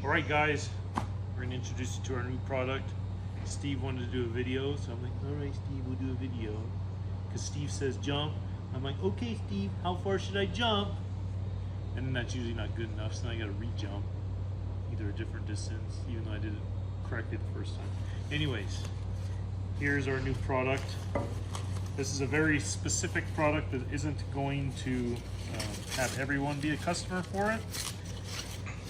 Alright guys, we're going to introduce you to our new product. Steve wanted to do a video, so I'm like, alright Steve, we'll do a video. Because Steve says jump. I'm like, okay Steve, how far should I jump? And then that's usually not good enough, so now I got to re-jump. Either a different distance, even though I did it correctly the first time. Anyways, here's our new product. This is a very specific product that isn't going to have everyone be a customer for it.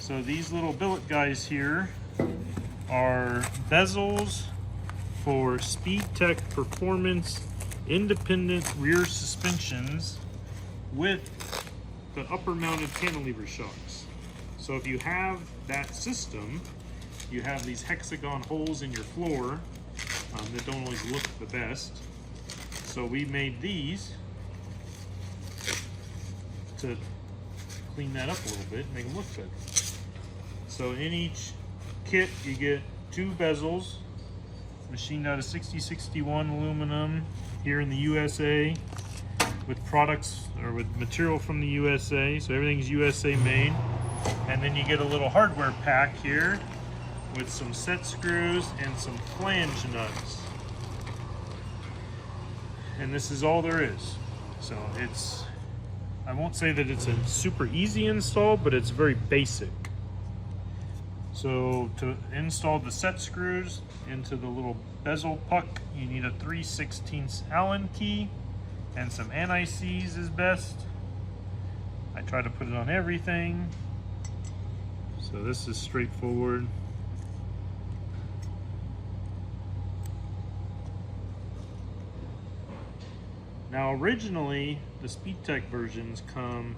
So these little billet guys here are bezels for SpeedTech Performance independent rear suspensions with the upper mounted cantilever shocks. So if you have that system, you have these hexagon holes in your floor that don't always look the best. So we made these to clean that up a little bit and make them look better. So in each kit you get 2 bezels, machined out of 6061 aluminum here in the USA, with products or with material from the USA, so everything's USA made. And then you get a little hardware pack here with some set screws and some flange nuts. And this is all there is. So it's, I won't say that it's a super easy install, but it's very basic. So to install the set screws into the little bezel puck, you need a 3/16 Allen key and some anti-seize is best. I try to put it on everything. So this is straightforward. Now originally the SpeedTech versions come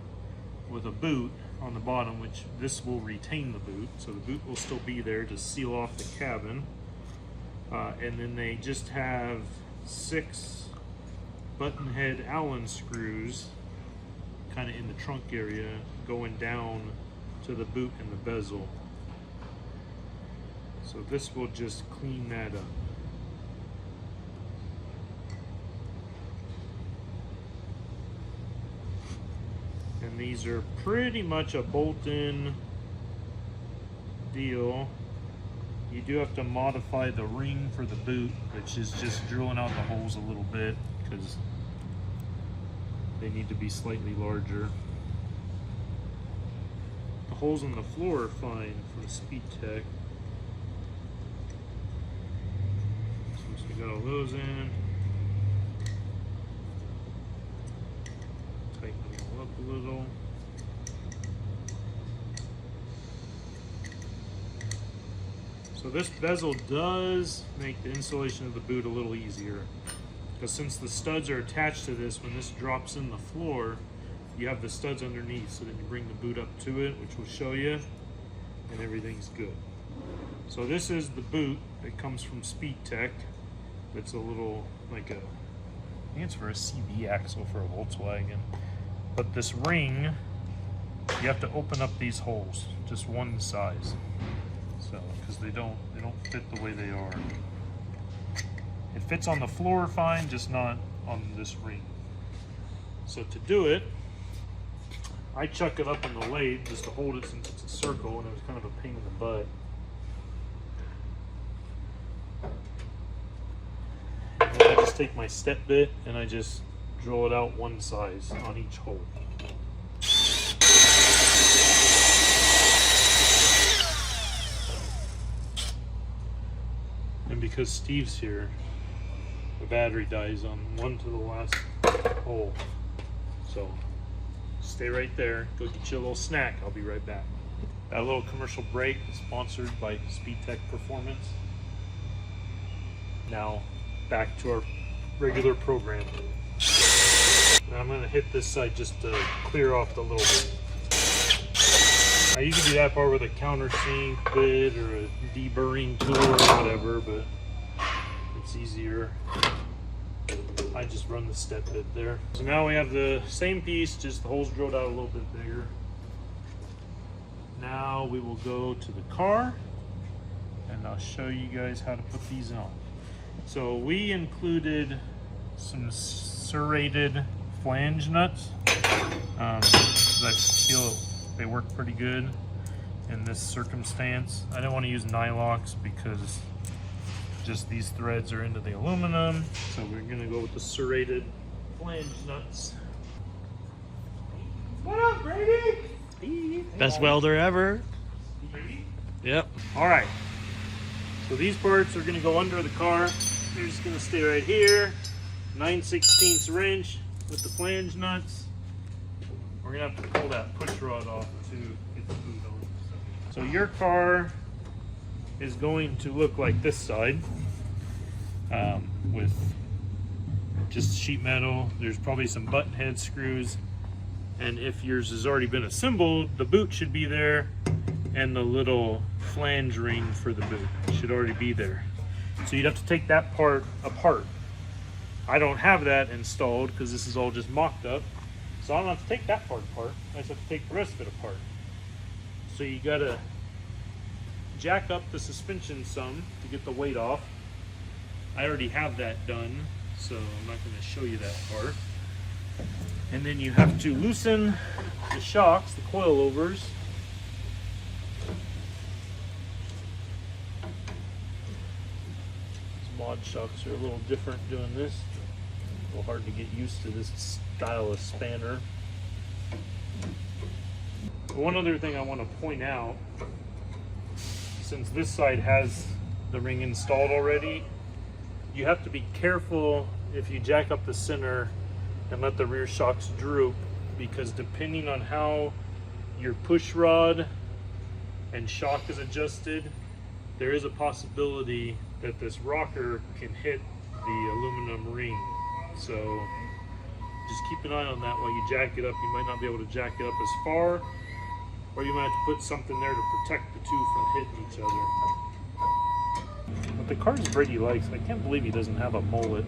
with a boot on the bottom, which this will retain the boot, so the boot will still be there to seal off the cabin. And then they just have 6 button head Allen screws kind of in the trunk area going down to the boot and the bezel. So this will just clean that up. And these are pretty much a bolt-in deal. You do have to modify the ring for the boot, which is just drilling out the holes a little bit because they need to be slightly larger. The holes on the floor are fine for the SpeedTech. So we got all those in. Tighten them all up a little. So this bezel does make the installation of the boot a little easier, because since the studs are attached to this, when this drops in the floor, you have the studs underneath, so then you bring the boot up to it, which we'll show you, and everything's good. So this is the boot that comes from SpeedTech. It's a little, like a, I think it's for a CB axle for a Volkswagen. But this ring, you have to open up these holes, just one size. So, because they don't fit the way they are. It fits on the floor fine, just not on this ring. So to do it, I chuck it up on the lathe just to hold it since it's a circle, and it was kind of a pain in the butt. And then I just take my step bit and I just drill it out one size on each hole. And because Steve's here, the battery dies on one to the last hole. So stay right there, go get you a little snack, I'll be right back. That little commercial break is sponsored by SpeedTech Performance. Now back to our regular program. And I'm going to hit this side just to clear off the little bit. Now you can do that part with a countersink bit or a deburring tool or whatever, but it's easier. I just run the step bit there. So now we have the same piece, just the holes drilled out a little bit bigger. Now we will go to the car and I'll show you guys how to put these on. So we included some serrated flange nuts. I feel they work pretty good. in this circumstance. I don't want to use nylox because just these threads are into the aluminum. So we're gonna go with the serrated flange nuts. What up, Brady? Best welder ever. Yep. All right. So these parts are gonna go under the car. They're just gonna stay right here. 9/16 wrench with the flange nuts. We're gonna have to pull that push rod off to get the boot on. So your car is going to look like this side, with just sheet metal. There's probably some button head screws, and if yours has already been assembled, the boot should be there, and the little flange ring for the boot should already be there. So you'd have to take that part apart. I don't have that installed because this is all just mocked up, so I don't have to take that part apart. I just have to take the rest of it apart. So you gotta jack up the suspension some to get the weight off. I already have that done, so I'm not going to show you that part. And then you have to loosen the shocks, the coilovers. These mod shocks are a little different doing this. A little hard to get used to this style of spanner. One other thing I want to point out, since this side has the ring installed already, you have to be careful if you jack up the center and let the rear shocks droop, because depending on how your push rod and shock is adjusted, there is a possibility that this rocker can hit the aluminum ring. So just keep an eye on that while you jack it up. You might not be able to jack it up as far, or you might have to put something there to protect the two from hitting each other. But the cars Brady likes, I can't believe he doesn't have a mullet.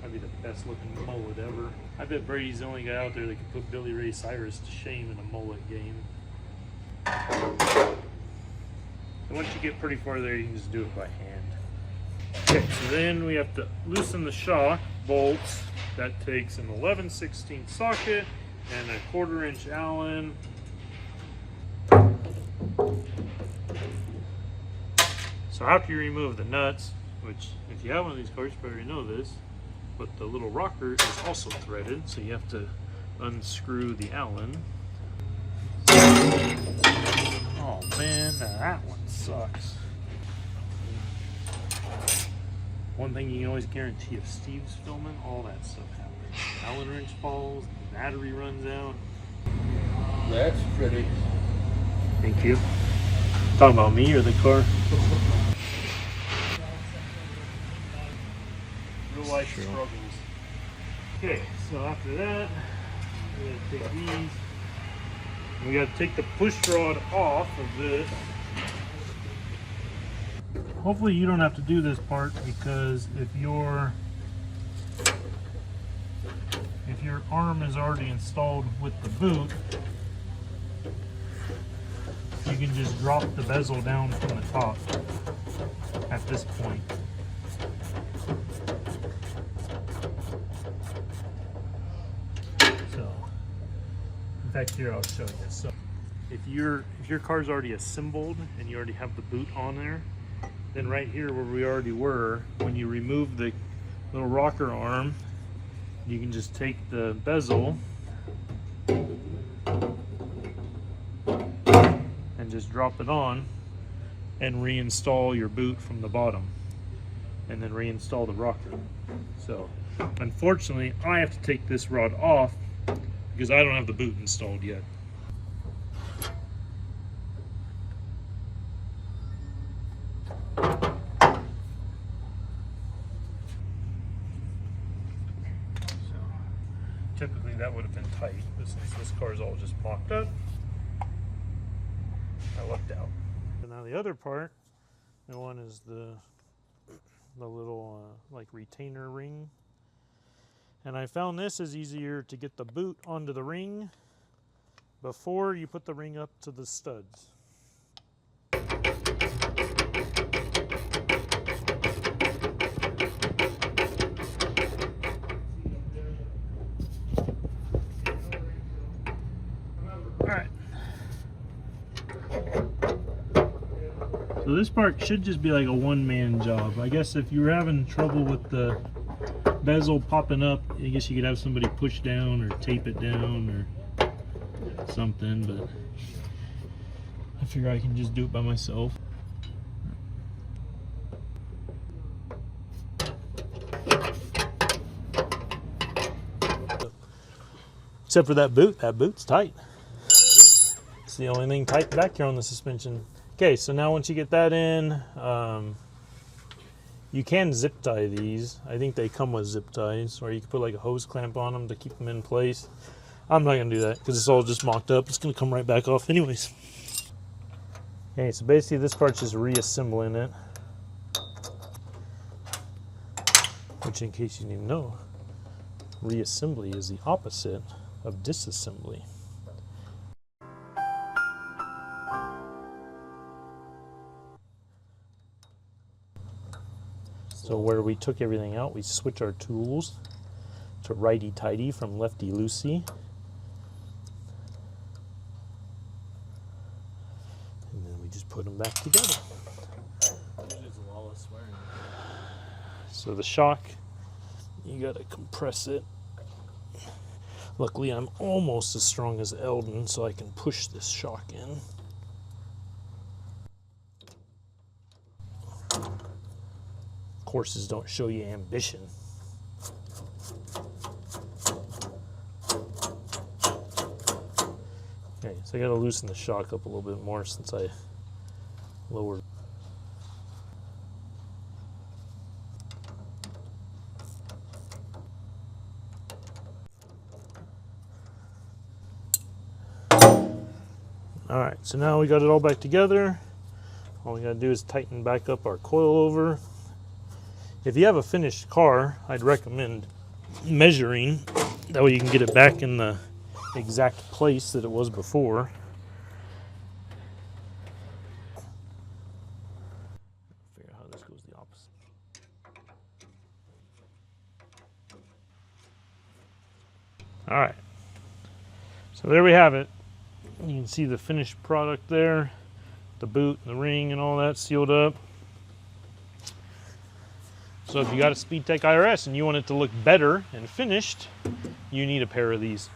That'd be the best looking mullet ever. I bet Brady's the only guy out there that could put Billy Ray Cyrus to shame in a mullet game. And once you get pretty far there, you can just do it by hand. Okay, so then we have to loosen the shock bolts. That takes an 11/16 socket and a 1/4 inch Allen. So after you remove the nuts, which if you have one of these cars, you probably know this, but the little rocker is also threaded, so you have to unscrew the Allen. Oh man, now that one sucks. One thing you can always guarantee, if Steve's filming, all that stuff happens. Allen wrench falls, the battery runs out. That's pretty. Thank you. Talking about me or the car? Real life struggles. Okay, so after that, we gotta take these. We gotta take the push rod off of this. Hopefully you don't have to do this part, because if your arm is already installed with the boot, you can just drop the bezel down from the top at this point. So, in fact, here I'll show you. So, if your car's already assembled and you already have the boot on there, then right here where we already were, when you remove the little rocker arm, you can just take the bezel and just drop it on and reinstall your boot from the bottom, and then reinstall the rocker. So unfortunately I have to take this rod off because I don't have the boot installed yet. Typically that would have been tight, but since this car is all just mocked up, I lucked out. And now the other part, the one is the little like retainer ring. And I found this is easier to get the boot onto the ring before you put the ring up to the studs. So this part should just be like a one-man job. I guess if you were having trouble with the bezel popping up, I guess you could have somebody push down or tape it down or something, but I figure I can just do it by myself. Except for that boot. That boot's tight. It's the only thing tight back here on the suspension. Okay, so now once you get that in, you can zip tie these. I think they come with zip ties, or you can put like a hose clamp on them to keep them in place. I'm not gonna do that because it's all just mocked up. It's gonna come right back off anyways. Okay, so basically this part's just reassembling it. Which, in case you didn't know, reassembly is the opposite of disassembly. So where we took everything out, we switch our tools to righty-tighty from lefty-loosey. And then we just put them back together. So the shock, you gotta compress it. Luckily I'm almost as strong as Eldon, so I can push this shock in. Horses don't show you ambition. Okay, so I gotta loosen the shock up a little bit more since I lowered. Alright, so now we got it all back together. All we gotta do is tighten back up our coil over. If you have a finished car, I'd recommend measuring. That way you can get it back in the exact place that it was before. Figure out how this goes the opposite. All right. So there we have it. You can see the finished product there. The boot, the ring, and all that sealed up. So if you got a SpeedTech IRS and you want it to look better and finished, you need a pair of these.